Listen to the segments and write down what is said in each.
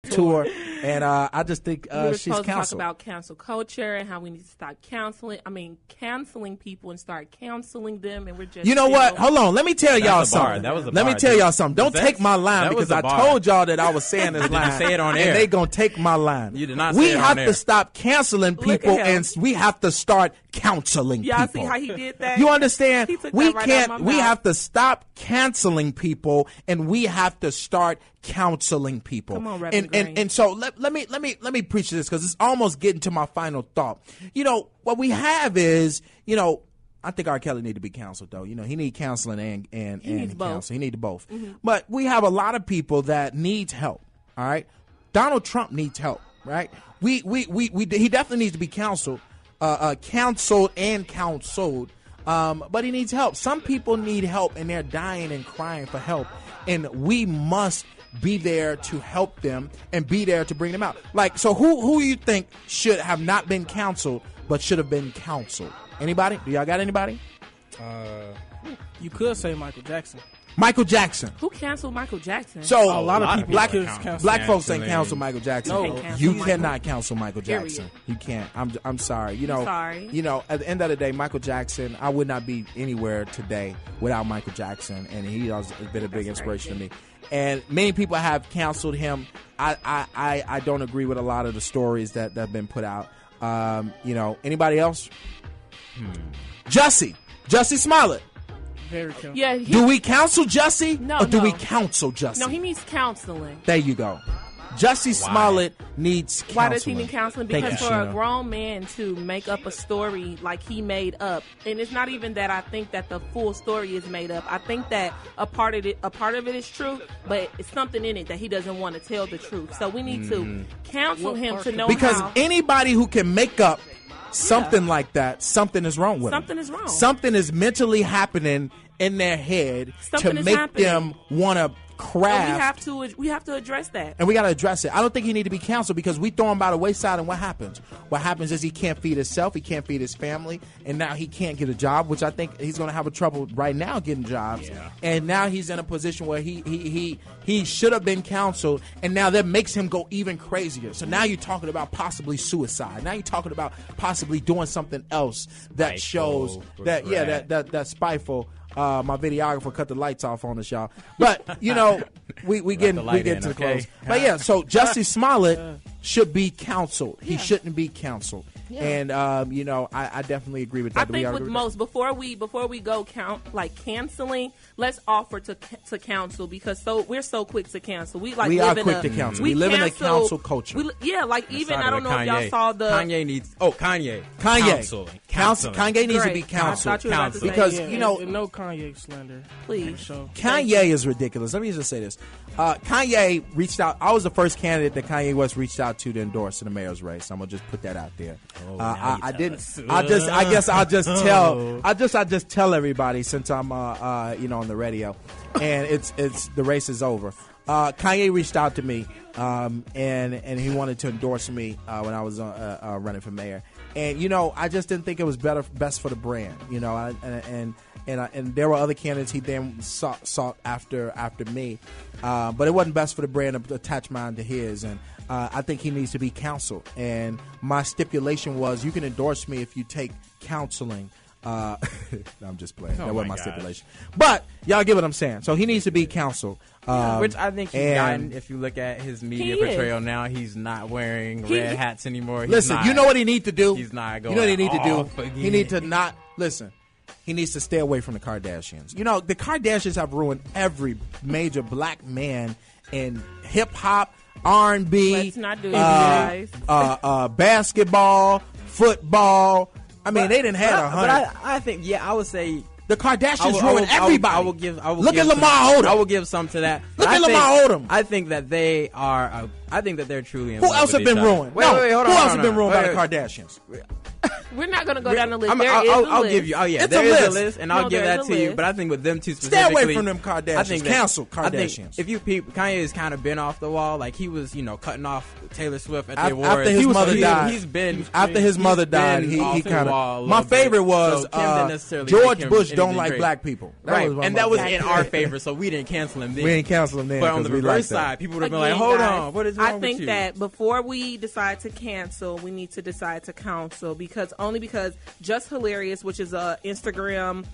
tour. And I just think we were she's supposed to talk counseled. about cancel culture and how we need to stop canceling people and start counseling them. And we're just, You know what? Hold on. Let me tell y'all That's a bar. something. That was a Let me bar, tell dude. y'all something. Don't Was take that- my line that was because a I bar. told y'all that I was saying this line. say it on air. And they going to take my line. You did not We say it on have air. to stop canceling Look at people him. and we have to start counseling Y'all people. see how he did that? You understand? He took We that right out of my can't. We mouth. have to stop canceling people, and we have to start counseling people. Come on, Reverend Green. and so let me preach this because it's almost getting to my final thought. You know what we have is I think R. Kelly need to be counseled though. He need counseling and needs both. counsel. He need both. Mm-hmm. But we have a lot of people that needs help. All right, Donald Trump needs help. Right? He definitely needs to be counseled, counseled and counseled. But he needs help. Some people need help and they're dying and crying for help, and we must be there to help them and be there to bring them out. Like, so who you think should have not been counseled but should have been counseled? Anybody? Do y'all got anybody? You could say Michael Jackson. Michael Jackson. Who canceled Michael Jackson? So A lot of people black counsel. black folks ain't counsel Michael Jackson. No. You Michael. cannot counsel Michael Jackson. Period. You can't. I'm sorry. Sorry. At the end of the day, Michael Jackson, I would not be anywhere today without Michael Jackson, and he has been a big inspiration to me. And many people have counseled him. I don't agree with a lot of the stories that have been put out. Anybody else? Jussie Smollett. Very cool. Yeah. Do we counsel Jussie? No, Or do no. we counsel Jussie? No, he needs counseling. There you go. Jussie Smollett needs counseling. Why does he need counseling? Thank Because you, for a Sheena. grown man to make up a story like he made up, and it's not even that I think that the full story is made up. I think that a part of it is true, but it's something in it that he doesn't want to tell the truth. So we need to counsel him to know Because how. anybody who can make up something like that, something is wrong with them. Something is wrong. Something is mentally happening in their head Something to is make happening. them want to craft. we have to address that. And we got to address it. I don't think he need to be counseled because we throw him by the wayside, and what happens? What happens is he can't feed himself, he can't feed his family, and now he can't get a job, which I think he's going to have a trouble right now getting jobs. Yeah. And now he's in a position where he should have been counseled, and now that makes him go even crazier. So now you're talking about possibly suicide. Now you're talking about possibly doing something else that shows that regret. that's spiteful. My videographer cut the lights off on us, y'all. But we getting to the close. But yeah, so Jussie Smollett should be counseled. He shouldn't be counseled. Yeah. And I definitely agree with that. I Do we think all with agree most before we go canceling, let's offer to counsel because we're so quick to cancel. We We are quick to counsel. We live in a counsel culture. Even I don't know if y'all saw the Kanye needs Kanye. Kanye needs to be Great. counseled. I thought you were about to say Because that. and no Kanye slander. Please. So Kanye is ridiculous. Let me just say this. Kanye reached out. I was the first candidate that Kanye West reached out to endorse in the mayor's race. I'm gonna just put that out there. I didn't. I guess I'll just tell. I just tell everybody since I'm on the radio, and it's the race is over. Kanye reached out to me, and he wanted to endorse me when I was running for mayor. And I just didn't think it was best for the brand. And there were other candidates he then sought after me, but it wasn't best for the brand to attach mine to his. And I think he needs to be counseled. And my stipulation was, you can endorse me if you take counseling. No, I'm just playing. That wasn't my stipulation. But y'all get what I'm saying. So he needs to be counseled. Which I think he's gotten. If you look at his media portrayal now, he's not wearing red hats anymore. Listen, you know what he needs to do? He's not going. You know what he needs to do? again. He needs to not listen. He needs to stay away from the Kardashians. The Kardashians have ruined every major black man in hip hop, R&B, Let's not do it, guys. Basketball, football. I mean, they didn't have 100. But I think, I would say the Kardashians ruined everybody. I will give. Look at Lamar Odom. I will give some to that. Look at Lamar Odom. I think that they are. I think that they're truly. In Who love else with have been each other. ruined? Wait, hold on. Who else have been ruined by Wait, the Kardashians? We're not going to go down the list. I'll give you. Oh yeah, it's there is a list, and I'll give that to you. But I think with them two stay specifically, away from them Kardashians. I think cancel Kardashians. I think if you Kanye has kind of been off the wall. Like he was, cutting off Taylor Swift at the awards. After his mother died. After his mother died, he kind of. My favorite was George Bush don't like black people. Right, and that was in our favor, so we didn't cancel him then. We didn't cancel him then. But on the reverse side, people would have been like, "Hold on, what is wrong with you?" I think that before we decide to cancel, we need to decide to counsel because Just Hilarious, which is a Instagram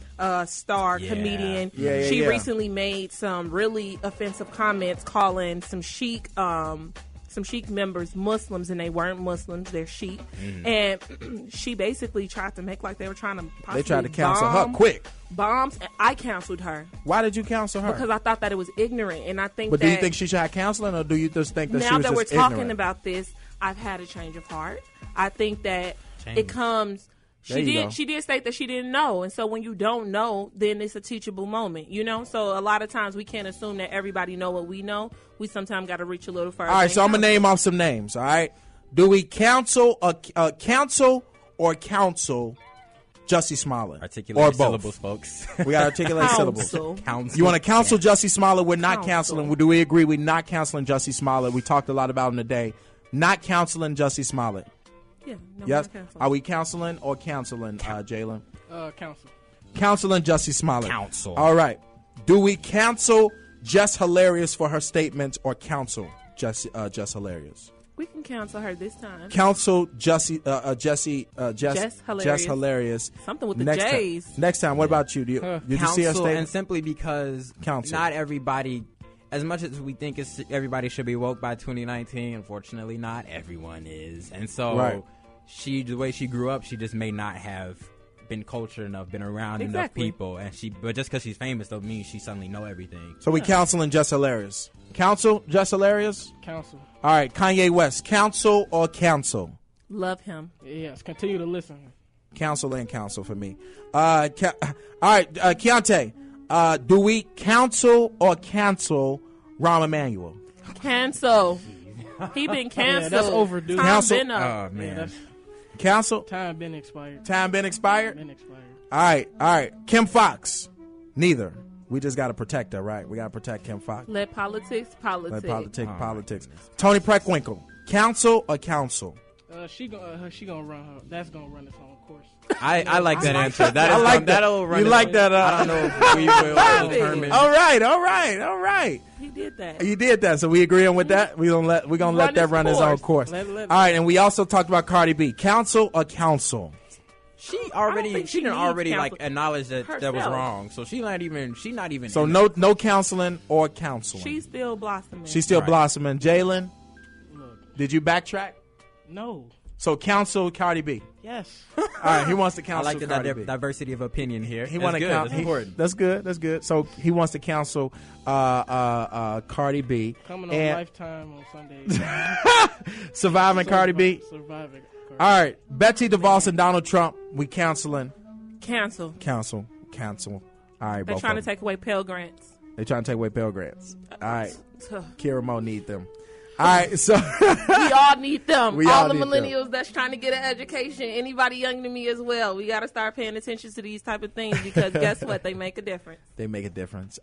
star comedian, she recently made some really offensive comments calling some Chic members Muslims, and they weren't Muslims, they're Chic. And she basically tried to make like they were trying to possibly they tried to cancel her quick. Bombs, and I canceled her. Why did you cancel her? Because I thought that it was ignorant, and I think But do you think she should have counseling, or do you just think that she was now that just we're talking ignorant? about this, I've had a change of heart. I think that it comes... She did state that she didn't know, and so when you don't know, then it's a teachable moment, So a lot of times we can't assume that everybody know what we know. We sometimes got to reach a little further. All right, so I'm gonna name off some names. All right, do we counsel Jussie Smollett? Articulate or both? Syllables, folks. We got to articulate syllables. Counsel. You want to counsel Jussie Smollett? We're not counseling. Do we agree we're not counseling Jussie Smollett? We talked a lot about him today. Not counseling Jussie Smollett. Yeah. No, yes. Are we counseling or counseling, Jalen? Counsel. Counseling Jussie Smollett. Counsel. All right. Do we counsel Just Hilarious for her statements or counsel Just Hilarious? We can counsel her this time. Counsel Just Hilarious. Something with the next J's. Next time. What about you? Did you see her statement? And simply because not everybody, as much as we think everybody should be woke by 2019, unfortunately not everyone is. And so the way she grew up, she just may not have been cultured enough, been around enough people, but just because she's famous don't mean she suddenly know everything. So we counseling Just Hilarious. Counsel Just Hilarious? Counsel. All right, Kanye West, counsel or counsel? Love him. Yes, continue to listen. Counsel and counsel for me. All right, Keontae, do we counsel or cancel Rahm Emanuel? Cancel. He been canceled. Yeah, that's overdue. Cancel. Oh man. Counsel. Time been expired. Been expired. All right. Kim Fox. Neither. We just got to protect her, right? We got to protect Kim Fox. Let politics. Let politics. Tony Preckwinkle. Counsel or counsel? She gonna run her. That's gonna run its own course. I like that answer. That'll run. You like that? I don't know if we will determine. All right. He did that. You did that, so we agreeing with that. We're gonna let that run its own course. All right, and we also talked about Cardi B. Counsel or counsel? She didn't already like acknowledge that was wrong. So she's not even. So no counseling or counseling. She's still blossoming. Blossoming. Jalen, did you backtrack? No. So counsel Cardi B. Yes. All right, he wants to counsel. I like the Cardi B. diversity of opinion here. That's important. That's good. So he wants to counsel Cardi B. Coming on Lifetime on Sundays. Surviving Cardi B. Surviving. All right, Betsy DeVos and Donald Trump. We counseling. Counsel. All right, they're trying to take away Pell Grants. All right, Kira Moe need them. All right, so we all need them. All the millennials that's trying to get an education. Anybody younger than me as well. We got to start paying attention to these type of things because guess what? They make a difference.